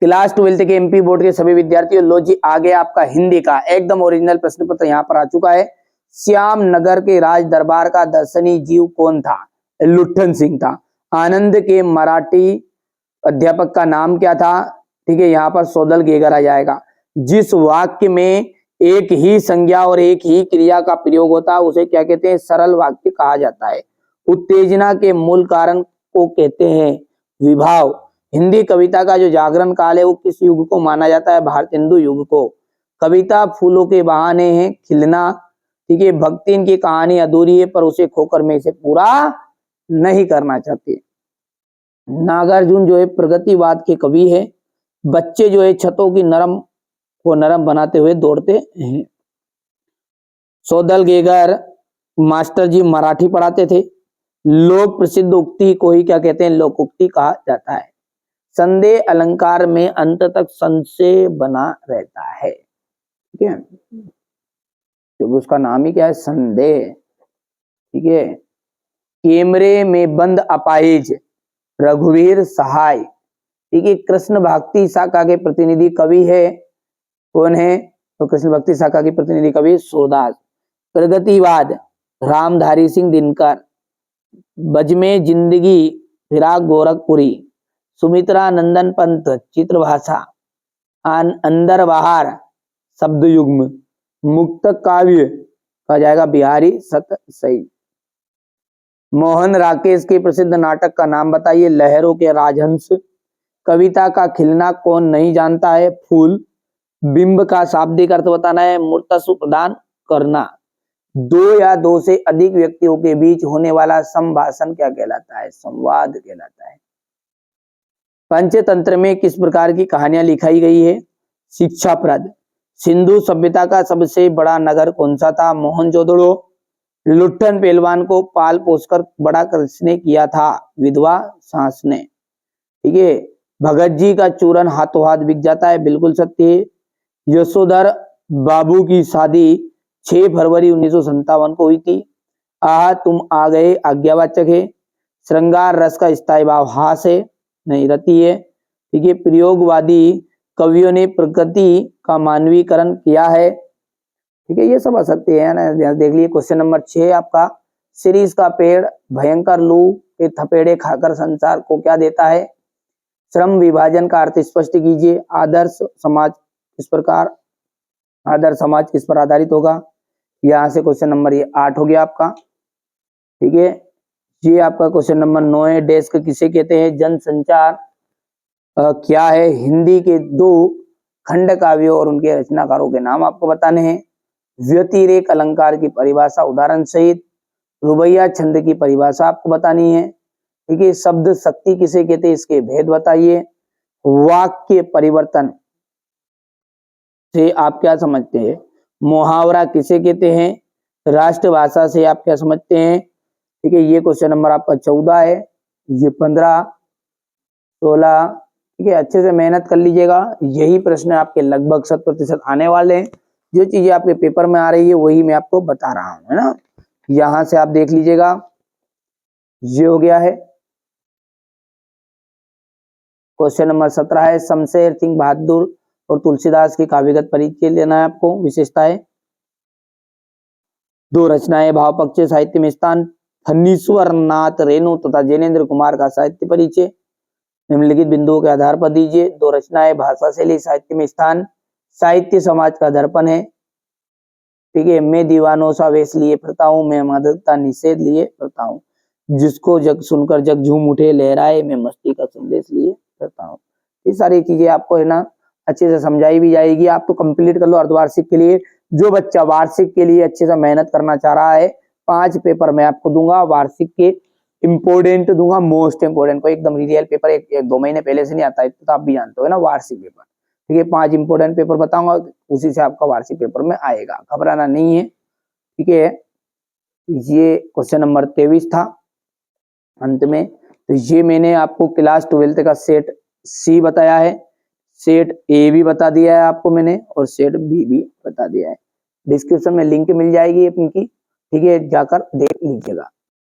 Class 12 के MP board के सभी विद्यार्थियों, लो जी आ गया आपका हिंदी का एकदम ओरिजिनल प्रश्न पत्र यहाँ पर आ चुका है। श्याम नगर के राज दरबार का दर्शनी जीव कौन था? लुट्ठन सिंह था। आनंद के मराठी अध्यापक का नाम क्या था? ठीक है, यहाँ पर सौदल गेगर आ जाएगा। जिस वाक्य में एक ही संज्ञा और एक ही क्रिया का प्रयोग होता है उसे क्या कहते हैं? सरल वाक्य कहा जाता है। उत्तेजना के मूल कारण को कहते हैं विभाव। हिंदी कविता का जो जागरण काल है वो किस युग को माना जाता है? भारत हिंदू युग को। कविता फूलों के बहाने है खिलना, ठीक है। भक्ति इनकी कहानी अधूरी है पर उसे खोकर मैं इसे पूरा नहीं करना चाहती। नागार्जुन जो है प्रगतिवाद के कवि है। बच्चे जो है छतों की नरम को नरम बनाते हुए दौड़ते हैं। सौदल गेगर मास्टर जी मराठी पढ़ाते थे। लोक प्रसिद्ध उक्ति को ही क्या कहते हैं? लोकोक्ति कहा जाता है। संदेह अलंकार में अंत तक संशय बना रहता है, ठीक है, क्योंकि उसका नाम ही क्या है? संदेह, ठीक है। कैमरे में बंद अपाहिज रघुवीर सहाय, ठीक है। कृष्ण भक्ति शाखा के प्रतिनिधि कवि है, कौन है? तो कृष्ण भक्ति शाखा की प्रतिनिधि कवि सूरदास। प्रगतिवाद रामधारी सिंह दिनकर। बज में जिंदगी फिराक गोरखपुरी। सुमित्रा नंदन पंत चित्रभाषा। अंदर बाहर शब्द युग्म। मुक्त काव्य कहा जाएगा बिहारी सत सही। मोहन राकेश के प्रसिद्ध नाटक का नाम बताइए? लहरों के राजहंस। कविता का खिलना कौन नहीं जानता है? फूल। बिंब का शाब्दिक अर्थ बताना है? मूर्तस्व प्रदान करना। दो या दो से अधिक व्यक्तियों के बीच होने वाला संभाषण क्या कहलाता है? संवाद कहलाता है। पंचतंत्र में किस प्रकार की कहानियां लिखाई गई है? शिक्षाप्रद। सिंधु सभ्यता का सबसे बड़ा नगर कौन सा था? मोहनजोदड़ो। लुट्ठन पहलवान को पाल पोसकर बड़ा किसने किया था? विधवा सास ने, ठीक है। भगत जी का चूरन हाथों हाथ बिक जाता है, बिल्कुल सत्य है। यशोधर बाबू की शादी 6 फरवरी 1957 को हुई थी। आह तुम आ गए आज्ञावाचक है। श्रृंगार रस का स्थायी भाव हास है, नहीं रति है, ठीक है। प्रयोगवादी कवियों ने प्रकृति का मानवीकरण किया है, ठीक है। ये सब असत्य है ना। देख लिए क्वेश्चन नंबर 6 आपका। शिरीष का पेड़ भयंकर लू के थपेड़े खाकर संसार को क्या देता है? श्रम विभाजन का अर्थ स्पष्ट कीजिए। आदर्श समाज किस प्रकार, आदर्श समाज किस पर आधारित होगा? यहाँ से क्वेश्चन नंबर ये 8 हो गया आपका, ठीक है। ये आपका क्वेश्चन नंबर 9 है। डेस्क किसे कहते हैं? जनसंचार क्या है? हिंदी के 2 खंड काव्यों और उनके रचनाकारों के नाम आपको बताने हैं। व्यतिरेक अलंकार की परिभाषा उदाहरण सहित। रुबैया छंद की परिभाषा आपको बतानी है, ठीक है। शब्द शक्ति किसे कहते हैं? इसके भेद बताइए। वाक्य परिवर्तन से आप क्या समझते हैं? मुहावरा किसे कहते हैं? राष्ट्रभाषा से आप क्या समझते हैं? ठीक है, ये क्वेश्चन नंबर आपका 14 है। ये 15, 16, ठीक है। अच्छे से मेहनत कर लीजिएगा। यही प्रश्न आपके लगभग 100% आने वाले हैं। जो चीजें आपके पेपर में आ रही है वही मैं आपको बता रहा हूं, है ना। यहां से आप देख लीजिएगा। ये हो गया है। क्वेश्चन नंबर 17 है। शमशेर सिंह बहादुर और तुलसीदास की काव्यगत परिचय लेना है आपको। विशेषताएं, 2 रचनाएं भाव पक्ष साहित्य में स्थान। फनीश्वर नाथ रेणु तथा जैनेन्द्र कुमार का साहित्य परिचय निम्नलिखित बिंदुओं के आधार पर दीजिए। 2 रचनाएं भाषा शैली साहित्य में स्थान। साहित्य समाज का दर्पण है, ठीक है। मैं दीवानों सा वेश लिए फिरता हूं, मैं मादकता निषेध लिए फिरता हूं, जिसको जग सुनकर जग झूम उठे लहराए, मैं मस्ती का संदेश लिए फिरता हूं। ये सारी चीजें आपको है ना अच्छे से समझाई भी जाएगी। आप तो कंप्लीट कर लो अर्धवार्षिक के लिए। जो बच्चा वार्षिक के लिए अच्छे से मेहनत करना चाह रहा है, 5 पेपर मैं आपको दूंगा वार्षिक के, इंपोर्टेंट दूंगा, मोस्ट इंपोर्टेंट को। एकदम रियल पेपर 1-2 महीने पहले से नहीं आता है, तो आप भी जानते हो ना वार्षिक पेपर, ठीक है। 5 इंपोर्टेंट पेपर बताऊंगा, उसी से आपका वार्षिक पेपर में आएगा, घबराना नहीं है, ठीक है। ये क्वेश्चन नंबर 23 था अंत में। तो ये मैंने आपको क्लास 12 का सेट सी बताया है, सेट ए भी बता दिया है आपको मैंने, और सेट बी भी बता दिया है। डिस्क्रिप्शन में लिंक मिल जाएगी इनकी, ठीक है, जाकर देख लीजिएगा।